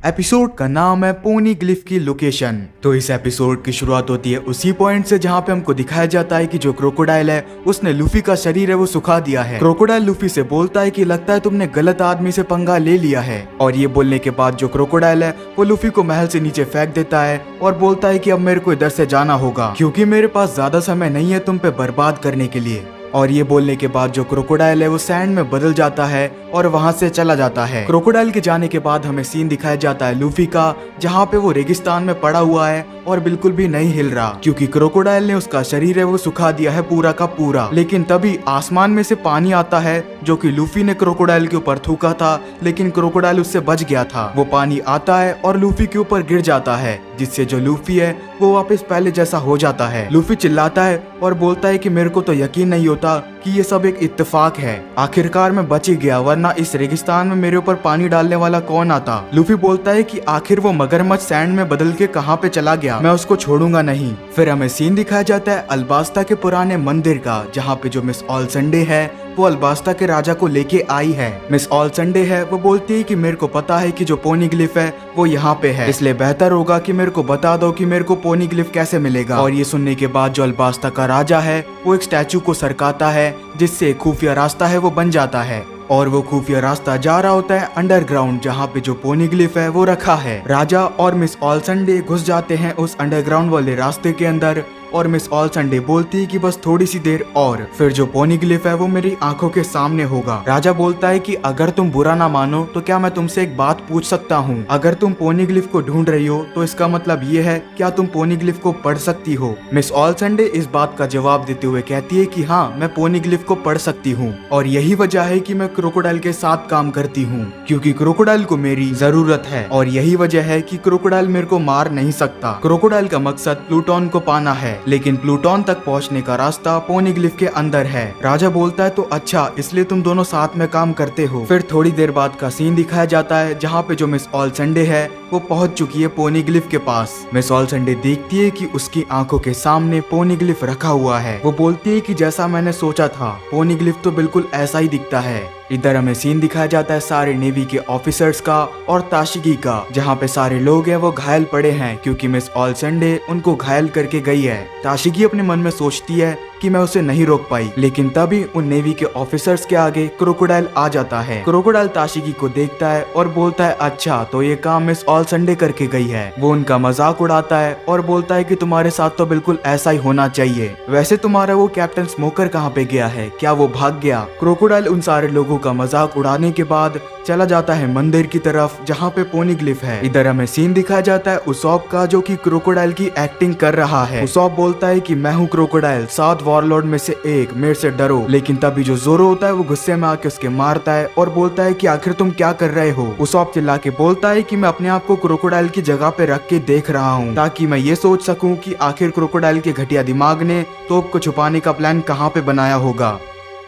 Episode का नाम है पोनीग्लिफ की लोकेशन। तो इस एपिसोड की शुरुआत होती है उसी पॉइंट से जहाँ पे हमको दिखाया जाता है कि जो क्रोकोडाइल है उसने लूफी का शरीर है वो सुखा दिया है। क्रोकोडाइल लूफी से बोलता है कि लगता है तुमने गलत आदमी से पंगा ले लिया है। और ये बोलने के बाद जो क्रोकोडाइल है वो लूफी को महल से नीचे फेंक देता है और बोलता है कि अब मेरे को इधर से जाना होगा क्योंकि मेरे पास ज्यादा समय नहीं है तुम पे बर्बाद करने के लिए। और ये बोलने के बाद जो क्रोकोडाइल है वो सैंड में बदल जाता है और वहां से चला जाता है। क्रोकोडाइल के जाने के बाद हमें सीन दिखाया जाता है लूफी का, जहाँ पे वो रेगिस्तान में पड़ा हुआ है और बिल्कुल भी नहीं हिल रहा क्योंकि क्रोकोडाइल ने उसका शरीर है वो सुखा दिया है पूरा का पूरा। लेकिन तभी आसमान में से पानी आता है जो कि लूफी ने क्रोकोडाइल के ऊपर थूका था, लेकिन क्रोकोडाइल उससे बच गया था। वो पानी आता है और लूफी के ऊपर गिर जाता है जिससे जो लूफी है वो वापस पहले जैसा हो जाता है। लूफी चिल्लाता है और बोलता है कि मेरे को तो यकीन नहीं होता कि ये सब एक इत्तेफाक है, आखिरकार मैं बच ही गया, वरना इस रेगिस्तान में मेरे ऊपर पानी डालने वाला कौन आता। लूफी बोलता है कि आखिर वो मगरमच्छ सैंड में बदल के कहाँ पे चला गया, मैं उसको छोड़ूंगा नहीं। फिर हमें सीन दिखाया जाता है अल्बास्ता के पुराने मंदिर का, जहाँ पे जो मिस ऑल संडे है वो अल्बास्ता के राजा को लेके आई है। मिस ऑल संडे है वो बोलती है कि मेरे को पता है कि जो पोनीग्लिफ है वो यहाँ पे है, इसलिए बेहतर होगा कि मेरे को बता दो कि मेरे को पोनीग्लिफ कैसे मिलेगा। और ये सुनने के बाद जो अल्बास्ता का राजा है वो एक स्टैचू को सरकाता है जिससे खुफिया रास्ता है वो बन जाता है और वो खुफिया रास्ता जा रहा होता है अंडरग्राउंड, जहाँ पे जो पोनीग्लिफ है वो रखा है। राजा और मिस ऑल संडे घुस जाते हैं उस अंडरग्राउंड वाले रास्ते के अंदर और मिस ऑल संडे बोलती है कि बस थोड़ी सी देर और, फिर जो पोनीग्लिफ है वो मेरी आंखों के सामने होगा। राजा बोलता है कि अगर तुम बुरा ना मानो तो क्या मैं तुमसे एक बात पूछ सकता हूँ, अगर तुम पोनीग्लिफ को ढूंढ रही हो तो इसका मतलब ये है क्या तुम पोनीग्लिफ को पढ़ सकती हो। मिस ऑल संडे इस बात का जवाब देते हुए कहती है कि हाँ, मैं पोनीग्लिफ को पढ़ सकती हूँ और यही वजह है कि मैं क्रोकोडाइल के साथ काम करती हूँ क्योंकि क्रोकोडाइल को मेरी जरूरत है और यही वजह है कि क्रोकोडाइल मेरे को मार नहीं सकता। क्रोकोडाइल का मकसद प्लूटोन को पाना है, लेकिन प्लूटोन तक पहुंचने का रास्ता पोनीग्लिफ के अंदर है। राजा बोलता है तो अच्छा, इसलिए तुम दोनों साथ में काम करते हो। फिर थोड़ी देर बाद का सीन दिखाया जाता है जहाँ पे जो मिस ऑल संडे है वो पहुंच चुकी है पोनीग्लिफ के पास। मिस ऑल संडे देखती है कि उसकी आंखों के सामने पोनीग्लिफ रखा हुआ है। वो बोलती है कि जैसा मैंने सोचा था, पोनीग्लिफ तो बिल्कुल ऐसा ही दिखता है। इधर हमें सीन दिखाया जाता है सारे नेवी के ऑफिसर्स का और ताशिगी का, जहाँ पे सारे लोग हैं वो घायल पड़े हैं क्योंकि मिस ऑल संडे उनको घायल करके गई है। ताशिगी अपने मन में सोचती है कि मैं उसे नहीं रोक पाई, लेकिन तभी उन नेवी के ऑफिसर्स के आगे क्रोकोडाइल आ जाता है। क्रोकोडाइल ताशिगी को देखता है और बोलता है अच्छा, तो ये काम मिस ऑल संडे करके गई है। वो उनका मजाक उड़ाता है और बोलता है कि तुम्हारे साथ तो बिल्कुल ऐसा ही होना चाहिए। वैसे तुम्हारा वो कैप्टन स्मोकर कहाँ पे गया है, क्या वो भाग गया? क्रोकोडाइल उन सारे लोगों का मजाक उड़ाने के बाद चला जाता है मंदिर की तरफ जहाँ पे पोनीग्लिफ है। इधर हमें सीन दिखाया जाता है उसॉप का, जो कि क्रोकोडाइल की एक्टिंग कर रहा है। उसॉप बोलता है कि मैं हूँ क्रोकोडाइल, 7 वॉरलॉर्ड में से एक, मेरे से डरो। लेकिन तभी जो जोरो होता है वो गुस्से में आके उसके मारता है और बोलता है कि आखिर तुम क्या कर रहे हो। उसॉप चिल्ला के बोलता है कि मैं अपने आप को क्रोकोडाइल की जगह पे रख के देख रहा हूँ ताकि मैं ये सोच सकूं कि आखिर क्रोकोडाइल के घटिया दिमाग ने तोप को छुपाने का प्लान कहाँ पे बनाया होगा।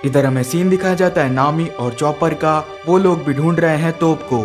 इधर हमें सीन दिखाया जाता है नामी और चॉपर का, वो लोग भी ढूंढ रहे हैं तोप को।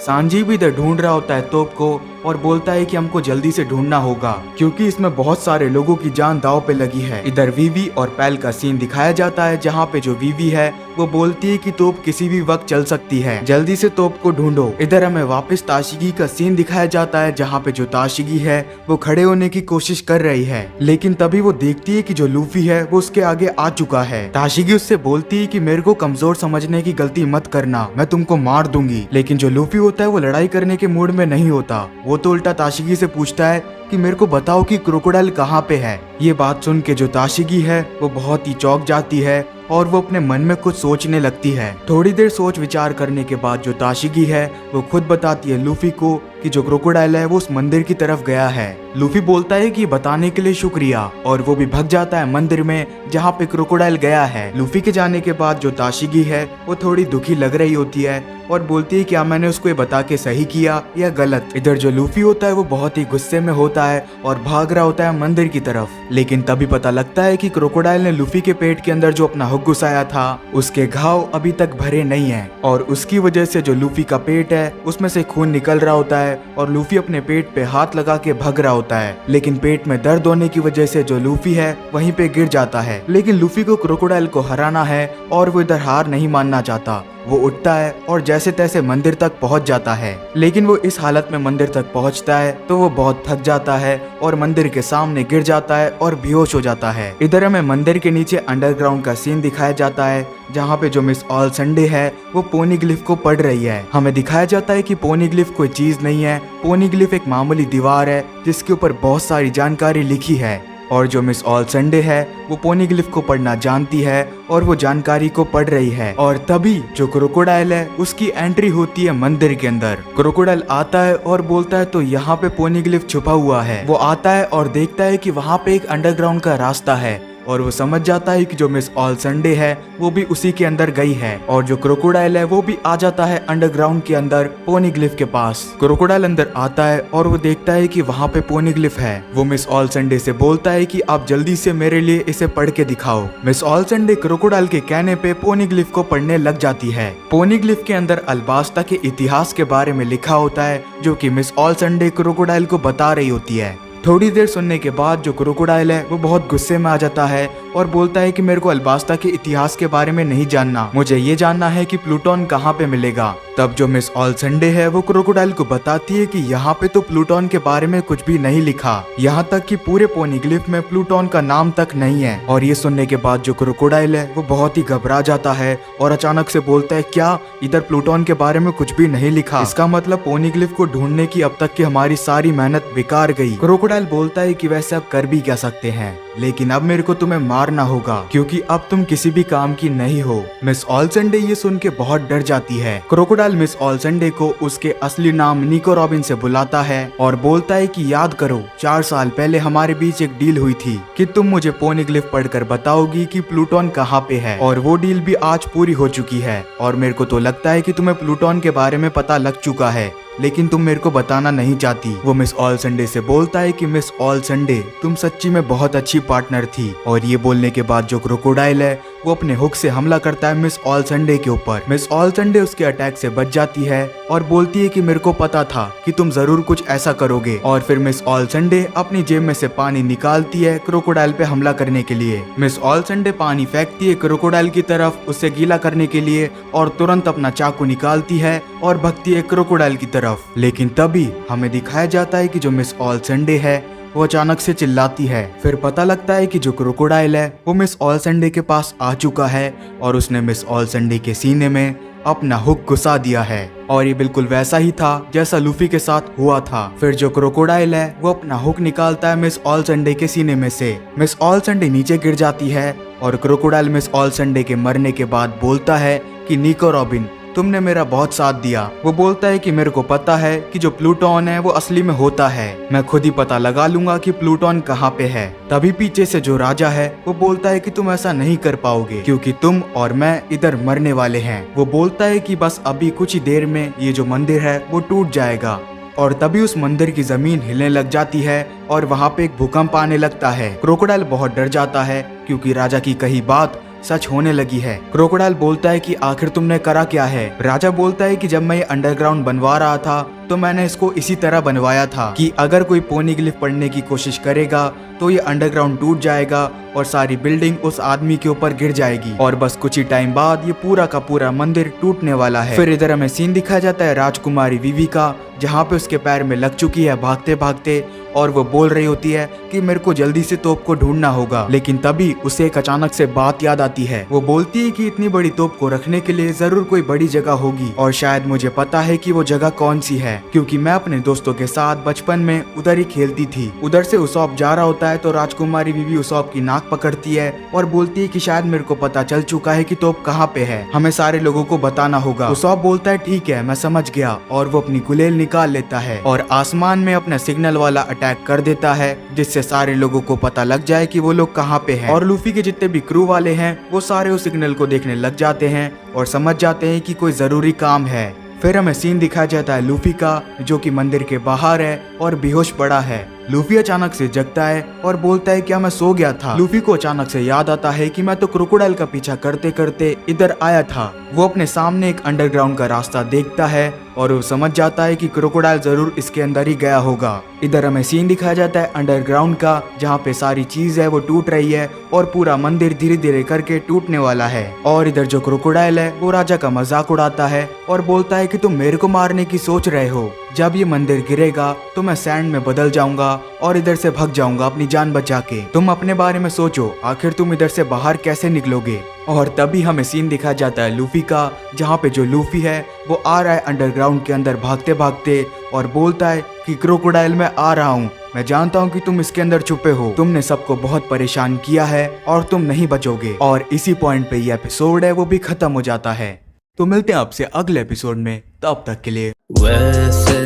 सांजी भी इधर ढूंढ रहा होता है तोप को और बोलता है कि हमको जल्दी से ढूंढना होगा क्योंकि इसमें बहुत सारे लोगों की जान दांव पे लगी है। इधर वीवी और पैल का सीन दिखाया जाता है जहाँ पे जो वीवी है वो बोलती है कि तोप किसी भी वक्त चल सकती है, जल्दी से तोप को ढूंढो। इधर हमें वापस ताशिगी का सीन दिखाया जाता है जहाँ पे जो ताशिगी है वो खड़े होने की कोशिश कर रही है, लेकिन तभी वो देखती है कि जो लूफी है वो उसके आगे आ चुका है। ताशिगी उससे बोलती है कि मेरे को कमजोर समझने की गलती मत करना, मैं तुमको मार दूंगी। लेकिन जो लूफी होता है वो लड़ाई करने के मूड में नहीं होता, वो तो उल्टा ताशिगी से पूछता है कि मेरे को बताओ कि क्रोकोडाइल कहाँ पे है। ये बात सुन के जो ताशिगी है वो बहुत ही चौंक जाती है और वो अपने मन में कुछ सोचने लगती है। थोड़ी देर सोच विचार करने के बाद जो ताशिगी है वो खुद बताती है लूफी को कि जो क्रोकोडाइल है वो उस मंदिर की तरफ गया है। लूफी बोलता है कि बताने के लिए शुक्रिया और वो भी भग जाता है मंदिर में जहाँ पे क्रोकोडाइल गया है। लूफी के जाने के बाद जो ताशिगी है वो थोड़ी दुखी लग रही होती है और बोलती है क्या मैंने उसको ये बता के सही किया या गलत। इधर जो लूफी होता है वो बहुत ही गुस्से में होता है और भाग रहा होता है मंदिर की तरफ, लेकिन तभी पता लगता है कि क्रोकोडाइल ने लूफी के पेट के अंदर जो अपना हुक घुसाया था उसके घाव अभी तक भरे नहीं है और उसकी वजह से जो लूफी का पेट है उसमें से खून निकल रहा होता है है और लूफी अपने पेट पे हाथ लगा के भग रहा होता है, लेकिन पेट में दर्द होने की वजह से जो लूफी है वहीं पे गिर जाता है। लेकिन लूफी को क्रोकोडाइल को हराना है और वो इधर हार नहीं मानना चाहता। वो उठता है और जैसे तैसे मंदिर तक पहुंच जाता है, लेकिन वो इस हालत में मंदिर तक पहुंचता है तो वो बहुत थक जाता है और मंदिर के सामने गिर जाता है और बेहोश हो जाता है। इधर हमें मंदिर के नीचे अंडरग्राउंड का सीन दिखाया जाता है, जहाँ पे जो मिस ऑल संडे है वो पोनीग्लिफ को पढ़ रही है। हमें दिखाया जाता है कि पोनीग्लिफ कोई चीज नहीं है, पोनीग्लिफ एक मामूली दीवार है जिसके ऊपर बहुत सारी जानकारी लिखी है, और जो मिस ऑल संडे है वो पोनीग्लिफ को पढ़ना जानती है और वो जानकारी को पढ़ रही है। और तभी जो क्रोकोडाइल है उसकी एंट्री होती है मंदिर के अंदर। क्रोकोडाइल आता है और बोलता है तो यहाँ पे पोनीग्लिफ छुपा हुआ है। वो आता है और देखता है कि वहाँ पे एक अंडरग्राउंड का रास्ता है और वो समझ जाता है कि जो मिस ऑल संडे है वो भी उसी के अंदर गई है, और जो क्रोकोडाइल है वो भी आ जाता है अंडरग्राउंड के अंदर पोनीग्लिफ के पास। क्रोकोडाइल अंदर आता है और वो देखता है कि वहाँ पे पोनीग्लिफ है। वो मिस ऑल संडे से बोलता है कि आप जल्दी से मेरे लिए इसे पढ़ के दिखाओ। मिस ऑल संडे क्रोकोडाइल के कहने पे पोनीग्लिफ को पढ़ने लग जाती है। पोनीग्लिफ के अंदर अल्बास्ता के इतिहास के बारे में लिखा होता है, जो कि मिस ऑल संडे क्रोकोडाइल को बता रही होती है। थोड़ी देर सुनने के बाद जो क्रोकोडाइल है वो बहुत गुस्से में आ जाता है और बोलता है कि मेरे को अल्बास्ता के इतिहास के बारे में नहीं जानना, मुझे ये जानना है कि प्लूटोन कहाँ पे मिलेगा। तब जो मिस ऑल संडे है वो क्रोकोडाइल को बताती है कि यहाँ पे तो प्लूटोन के बारे में कुछ भी नहीं लिखा, यहाँ तक कि पूरे पोनीग्लिफ में प्लूटोन का नाम तक नहीं है। और ये सुनने के बाद जो क्रोकोडाइल है वो बहुत ही घबरा जाता है और अचानक से बोलता है, क्या इधर प्लूटोन के बारे में कुछ भी नहीं लिखा? इसका मतलब पोनीग्लिफ को ढूंढने की अब तक की हमारी सारी मेहनत बेकार गई। क्रोकोडाइल बोलता है कि वैसे अब कर भी क्या सकते हैं, लेकिन अब मेरे को तुम्हें मारना होगा क्योंकि अब तुम किसी भी काम की नहीं हो। मिस ऑल संडे ये सुन के बहुत डर जाती है। क्रोकोडाइल मिस ऑल संडे को उसके असली नाम निको रॉबिन से बुलाता है और बोलता है कि याद करो 4 साल पहले हमारे बीच एक डील हुई थी कि तुम मुझे पोनीग्लिफ पढ़कर बताओगी कि प्लूटोन कहाँ पे है, और वो डील भी आज पूरी हो चुकी है। और मेरे को तो लगता है कि तुम्हें प्लूटोन के बारे में पता लग चुका है, लेकिन तुम मेरे को बताना नहीं चाहती। वो मिस ऑल संडे से बोलता है कि मिस ऑल संडे तुम सच्ची में बहुत अच्छी पार्टनर थी। और ये बोलने के बाद जो क्रोकोडाइल है वो अपने हुक से हमला करता है मिस ऑल संडे के ऊपर। मिस ऑल संडे उसके अटैक से बच जाती है और बोलती है कि मेरे को पता था कि तुम जरूर कुछ ऐसा करोगे। और फिर मिस ऑल संडे अपनी जेब में से पानी निकालती है क्रोकोडाइल पे हमला करने के लिए। मिस ऑल संडे पानी फेंकती है क्रोकोडाइल की तरफ उसे गीला करने के लिए और तुरंत अपना चाकू निकालती है और भगती है क्रोकोडाइल की तरफ। लेकिन तभी हमें दिखाया जाता है कि जो मिस ऑल संडे है वो अचानक से चिल्लाती है। फिर पता लगता है कि जो क्रोकोडाइल है वो मिस ऑल संडे के पास आ चुका है और उसने मिस ऑल संडे के सीने में अपना हुक घुसा दिया है। और ये बिल्कुल वैसा ही था जैसा लूफी के साथ हुआ था। फिर जो क्रोकोडाइल है वो अपना हुक निकालता है मिस ऑल संडे के सीने में से। मिस ऑल संडे नीचे गिर जाती है और क्रोकोडाइल मिस ऑल संडे के मरने के बाद बोलता है कि निको रॉबिन तुमने मेरा बहुत साथ दिया। वो बोलता है कि मेरे को पता है कि जो प्लूटोन है वो असली में होता है, मैं खुद ही पता लगा लूंगा कि प्लूटोन कहाँ पे है। तभी पीछे से जो राजा है वो बोलता है कि तुम ऐसा नहीं कर पाओगे क्योंकि तुम और मैं इधर मरने वाले हैं। वो बोलता है कि बस अभी कुछ ही देर में ये जो मंदिर है वो टूट जाएगा। और तभी उस मंदिर की जमीन हिलने लग जाती है और वहाँ पे एक भूकंप आने लगता है। क्रोकोडाइल बहुत डर जाता है क्योंकि राजा की कही बात सच होने लगी है। क्रोकोडाइल बोलता है कि आखिर तुमने करा क्या है? राजा बोलता है कि जब मैं ये अंडरग्राउंड बनवा रहा था तो मैंने इसको इसी तरह बनवाया था कि अगर कोई पोनीग्लिफ पढ़ने की कोशिश करेगा तो ये अंडरग्राउंड टूट जाएगा और सारी बिल्डिंग उस आदमी के ऊपर गिर जाएगी और बस कुछ ही टाइम बाद ये पूरा का पूरा मंदिर टूटने वाला है। फिर इधर हमें सीन दिखाया जाता है राजकुमारी विवी का, जहाँ पे उसके पैर में लग चुकी है भागते भागते और वो बोल रही होती है कि मेरे को जल्दी से तोप को ढूंढना होगा। लेकिन तभी उसे एक अचानक से बात याद आती है। वो बोलती है कि इतनी बड़ी तोप को रखने के लिए जरूर कोई बड़ी जगह होगी और शायद मुझे पता है कि वो जगह कौन सी है, क्योंकि मैं अपने दोस्तों के साथ बचपन में उधर ही खेलती थी। उधर से उसॉप जा रहा होता है तो राजकुमारी विवी उसॉप की नाक पकड़ती है और बोलती है कि शायद मेरे को पता चल चुका है कि तोप कहाँ पे है, हमें सारे लोगों को बताना होगा। उसॉप बोलता है ठीक है मैं समझ गया और वो अपनी गुलेल निकाल लेता है और आसमान में अपना सिग्नल वाला अटैक कर देता है जिससे सारे लोगों को पता लग जाए कि वो लोग कहाँ पे हैं। और लूफी के जितने भी क्रू वाले हैं वो सारे उस सिग्नल को देखने लग जाते हैं और समझ जाते हैं कि कोई जरूरी काम है। फिर हमें सीन दिखाया जाता है लूफी का, जो कि मंदिर के बाहर है और बेहोश पड़ा है। लूफी अचानक से जगता है और बोलता है क्या मैं सो गया था। लूफी को अचानक से याद आता है कि मैं तो क्रोकोडाइल का पीछा करते करते इधर आया था। वो अपने सामने एक अंडरग्राउंड का रास्ता देखता है और वो समझ जाता है कि क्रोकोडाइल जरूर इसके अंदर ही गया होगा। इधर हमें सीन दिखाया जाता है अंडरग्राउंड का, जहाँ पे सारी चीज है वो टूट रही है और पूरा मंदिर धीरे धीरे करके टूटने वाला है। और इधर जो क्रोकोडाइल है वो राजा का मजाक उड़ाता है और बोलता है कि तुम मेरे को मारने की सोच रहे हो, जब ये मंदिर गिरेगा तो मैं सैंड में बदल जाऊंगा और इधर से भाग जाऊंगा अपनी जान बचा के। तुम अपने बारे में सोचो, आखिर तुम इधर से बाहर कैसे निकलोगे। और तभी हमें सीन दिखाया जाता है लूफी का, जहाँ पे जो लूफी है वो आ रहा है अंडरग्राउंड के अंदर भागते भागते और बोलता है कि क्रोकोडाइल मैं आ रहा हूँ, मैं जानता हूँ कि तुम इसके अंदर छुपे हो, तुमने सबको बहुत परेशान किया है और तुम नहीं बचोगे। और इसी पॉइंट पे ये एपिसोड है वो भी खत्म हो जाता है। तो मिलते हैं आपसे अगले एपिसोड में, तब तक के लिए। वैसे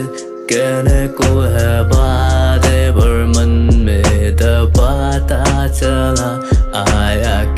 कहने को है बातें पर मन में दबाता चला आया